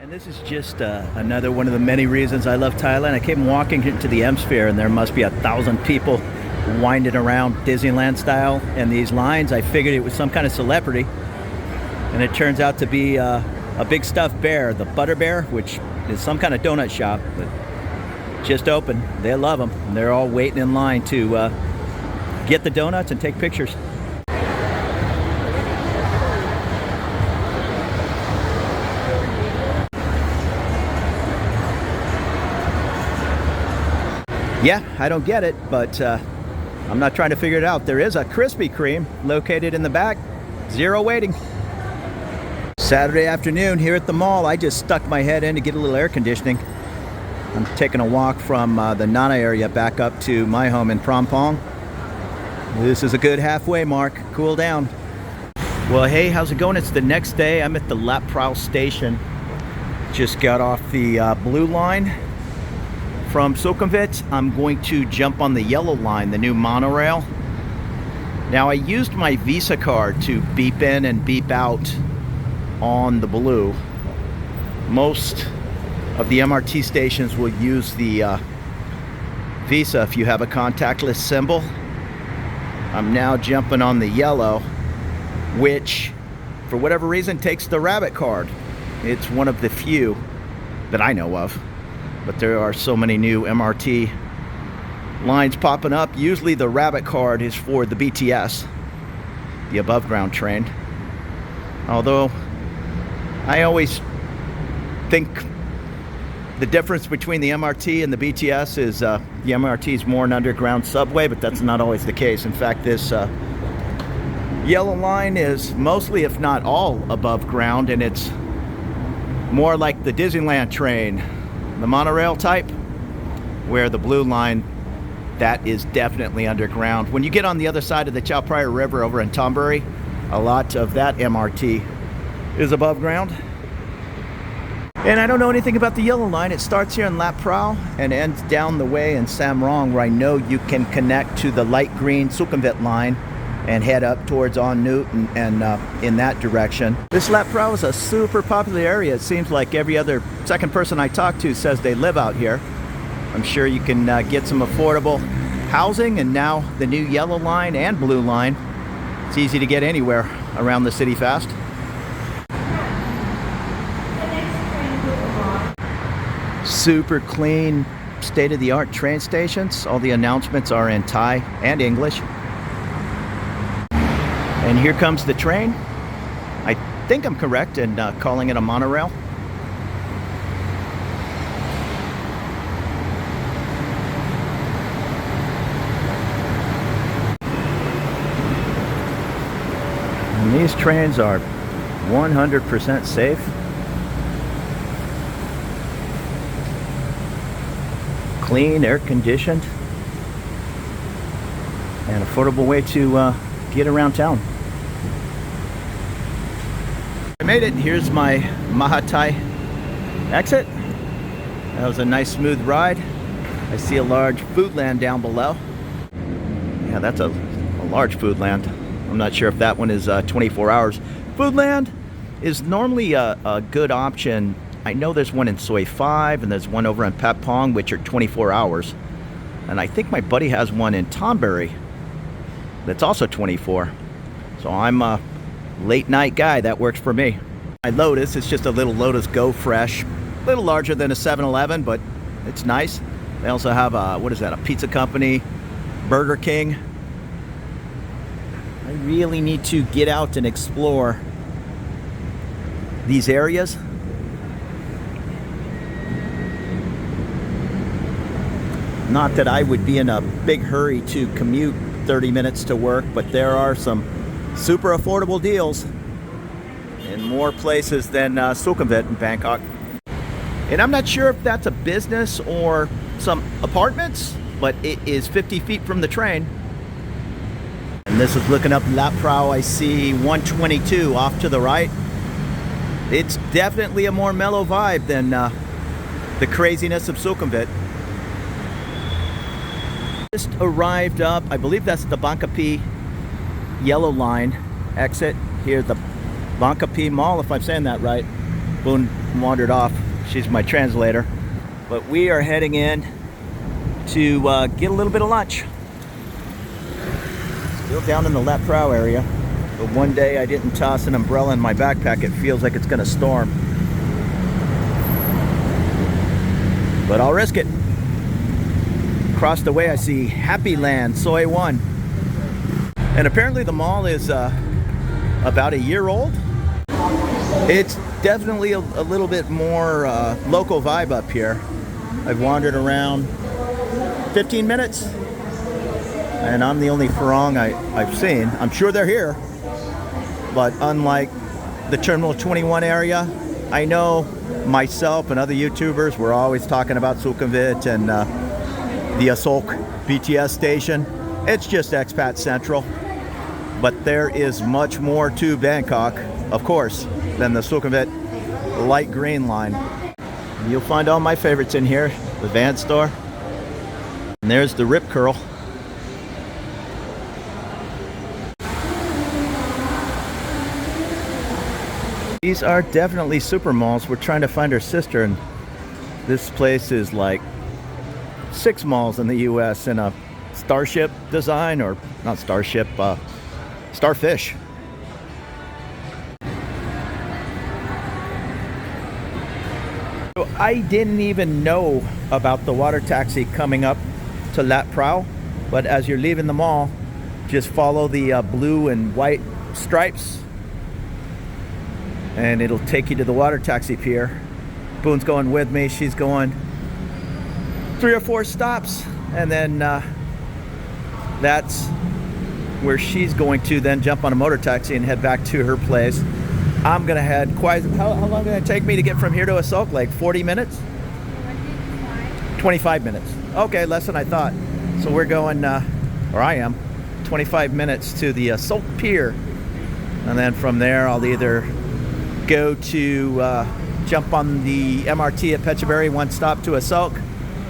And this is just another one of the many reasons I love Thailand. I came walking into the Msphere and there must be 1,000 people winding around Disneyland style. And these lines, I figured it was some kind of celebrity. And it turns out to be a big stuffed bear, the Butter Bear, which is some kind of donut shop, but just open. They love them. And they're all waiting in line to get the donuts and take pictures. Yeah, I don't get it, but I'm not trying to figure it out. There is a Krispy Kreme located in the back. Zero waiting. Saturday afternoon here at the mall, I just stuck my head in to get a little air conditioning. I'm taking a walk from the Nana area back up to my home in Phrom Phong. This is a good halfway mark. Cool down. Well, hey, how's it going? It's the next day. I'm at the Lat Phrao station. Just got off the blue line. From Sukhumvit, I'm going to jump on the yellow line, the new monorail. Now, I used my Visa card to beep in and beep out on the blue. Most of the MRT stations will use the Visa if you have a contactless symbol. I'm now jumping on the yellow, which, for whatever reason, takes the rabbit card. It's one of the few that I know of. But there are so many new MRT lines popping up. Usually the rabbit card is for the BTS, the above ground train. Although I always think the difference between the MRT and the BTS is the MRT is more an underground subway, but that's not always the case. In fact, this yellow line is mostly, if not all, above ground, and it's more like the Disneyland train, the monorail type, where the blue line, that is definitely underground. When you get on the other side of the Chao Phraya River over in Thonburi, a lot of that MRT is above ground. And I don't know anything about the yellow line. It starts here in Lat Phrao and ends down the way in Samrong, where I know you can connect to the light green Sukhumvit line and head up towards En Nut and in that direction. This Lat Phrao is a super popular area. It seems like every other second person I talk to says they live out here. I'm sure you can get some affordable housing, and now the new yellow line and blue line. It's easy to get anywhere around the city fast. Super clean, state-of-the-art train stations. All the announcements are in Thai and English. And here comes the train. I think I'm correct in calling it a monorail. And these trains are 100% safe. Clean, air-conditioned, and affordable way to get around town. I made it. Here's my Mahathai exit. That was a nice smooth ride. I see a large Foodland down below. Yeah, that's a large Foodland. I'm not sure if that one is 24 hours. Foodland is normally a good option. I know there's one in Soi 5 and there's one over in Pat Pong, which are 24 hours. And I think my buddy has one in Thonburi that's also 24. So I'm a late night guy. That works for me. My Lotus, it's just a little Lotus Go Fresh. A little larger than a 7-Eleven, but it's nice. They also have a, what is that, a pizza company, Burger King. I really need to get out and explore these areas. Not that I would be in a big hurry to commute 30 minutes to work, but there are some super affordable deals in more places than Sukhumvit in Bangkok. And I'm not sure if that's a business or some apartments, but it is 50 feet from the train. And this is looking up Lat Phrao. I see 122 off to the right. It's definitely a more mellow vibe than the craziness of Sukhumvit. Just arrived up, I believe that's the Bangkok yellow line exit here, the Bangkok Mall, if I'm saying that right. Boone wandered off. She's my translator. But we are heading in to get a little bit of lunch. Still down in the Lat Phrao area. But one day I didn't toss an umbrella in my backpack. It feels like it's gonna storm. But I'll risk it. Across the way I see Happy Land, Soi 1. And apparently the mall is about a year old. It's definitely a little bit more local vibe up here. I've wandered around 15 minutes and I'm the only Farang I've seen. I'm sure they're here, but unlike the Terminal 21 area, I know myself and other YouTubers were always talking about Sukhumvit and the Asok BTS station. It's just expat central, but there is much more to Bangkok, of course, than the Sukhumvit light green line. You'll find all my favorites in here. The van store. And there's the Rip Curl. These are definitely super malls. We're trying to find our sister, and this place is like 6 malls in the US in a starship design, or not starship, starfish. So I didn't even know about the water taxi coming up to Lat Phrao, but as you're leaving the mall, just follow the blue and white stripes and it'll take you to the water taxi pier. Boone's going with me. She's going 3 or 4 stops, and then that's where she's going to then jump on a motor taxi and head back to her place. I'm gonna head how long did it take me to get from here to Asok? Like 40 minutes? 25 minutes. Okay, less than I thought. So we're going, or I am, 25 minutes to the Asok Pier. And then from there, I'll either go to jump on the MRT at Phetchaburi, 1 stop to Asok,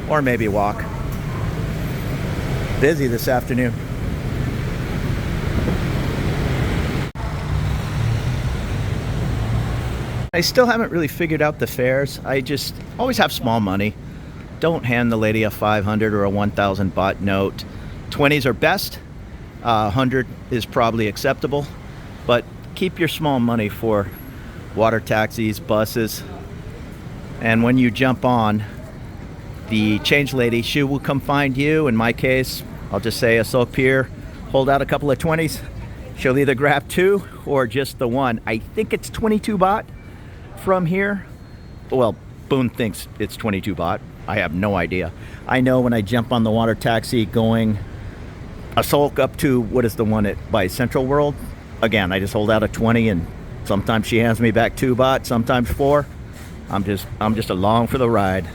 or maybe walk. Busy this afternoon. I still haven't really figured out the fares. I just always have small money. Don't hand the lady a 500 or a 1,000 baht note. 20s are best. 100 is probably acceptable. But keep your small money for water taxis, buses. And when you jump on, the change lady, she will come find you. In my case, I'll just say Asok Pier, hold out a couple of 20s. She'll either grab 2 or just the 1. I think it's 22 baht. From here, well, Boone thinks it's 22 baht. I have no idea. I know when I jump on the water taxi going Asok up to, what is the one by Central World? Again, I just hold out a 20, and sometimes she hands me back 2 baht, sometimes 4. I'm just along for the ride.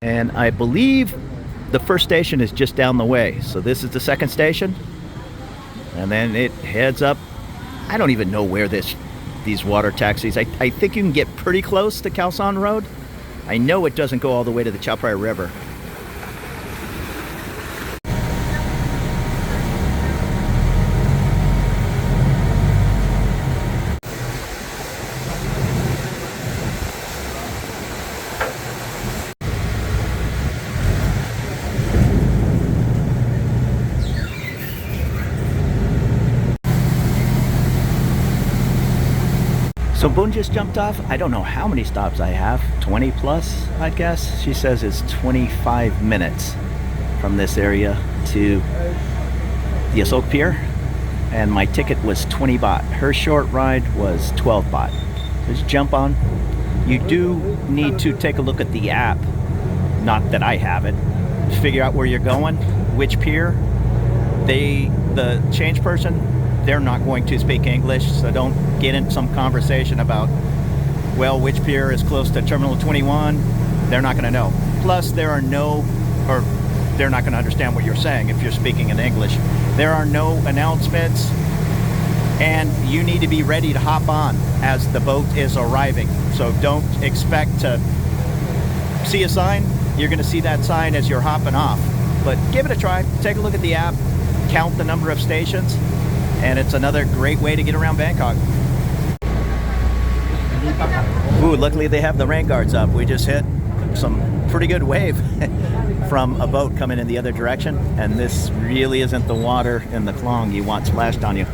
And I believe the first station is just down the way. So this is the second station, and then it heads up. I don't even know where these water taxis. I think you can get pretty close to Khao San Road. I know it doesn't go all the way to the Chao Phraya River. So Boone just jumped off. I don't know how many stops I have. 20 plus, I guess. She says it's 25 minutes from this area to the Asok Pier. And my ticket was 20 baht. Her short ride was 12 baht. Just jump on. You do need to take a look at the app. Not that I have it. Figure out where you're going, which pier. The change person, they're not going to speak English, so don't get in some conversation about, well, which pier is close to Terminal 21. They're not going to know. Plus, they're not going to understand what you're saying if you're speaking in English. There are no announcements, and you need to be ready to hop on as the boat is arriving. So don't expect to see a sign. You're going to see that sign as you're hopping off. But give it a try. Take a look at the app. Count the number of stations. And it's another great way to get around Bangkok. Ooh, luckily they have the rain guards up. We just hit some pretty good wave from a boat coming in the other direction, and this really isn't the water in the Klong you want splashed on you.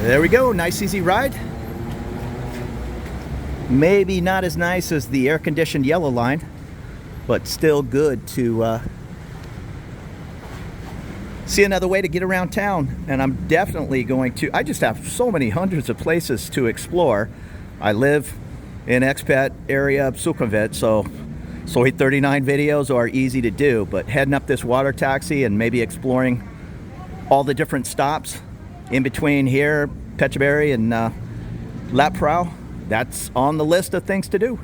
There we go, nice easy ride. Maybe not as nice as the air-conditioned yellow line, but still good to see another way to get around town. And I'm definitely going to, I just have so many hundreds of places to explore. I live in expat area of Sukhumvit, so Soy 39 videos are easy to do, but heading up this water taxi and maybe exploring all the different stops in between here, Phetchaburi and Lat Phrao, that's on the list of things to do.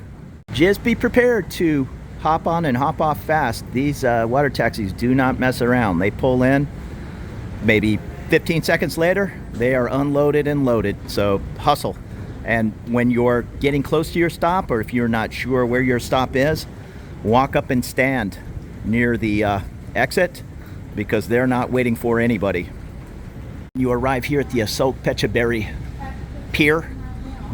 Just be prepared to hop on and hop off fast. These water taxis do not mess around. They pull in, maybe 15 seconds later, they are unloaded and loaded, so hustle. And when you're getting close to your stop, or if you're not sure where your stop is, walk up and stand near the exit, because they're not waiting for anybody. You arrive here at the Asok Phetchaburi pier.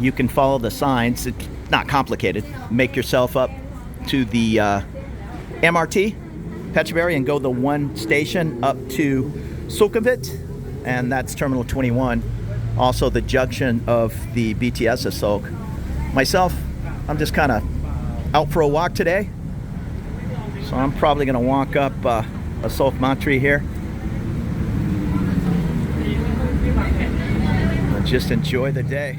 You can follow the signs. It's not complicated. Make yourself up to the MRT Phetchaburi and go the one station up to Sukhumvit, and that's Terminal 21. Also the junction of the BTS Asok. Myself, I'm just kind of out for a walk today, so I'm probably going to walk up Asok Mantri here and just enjoy the day.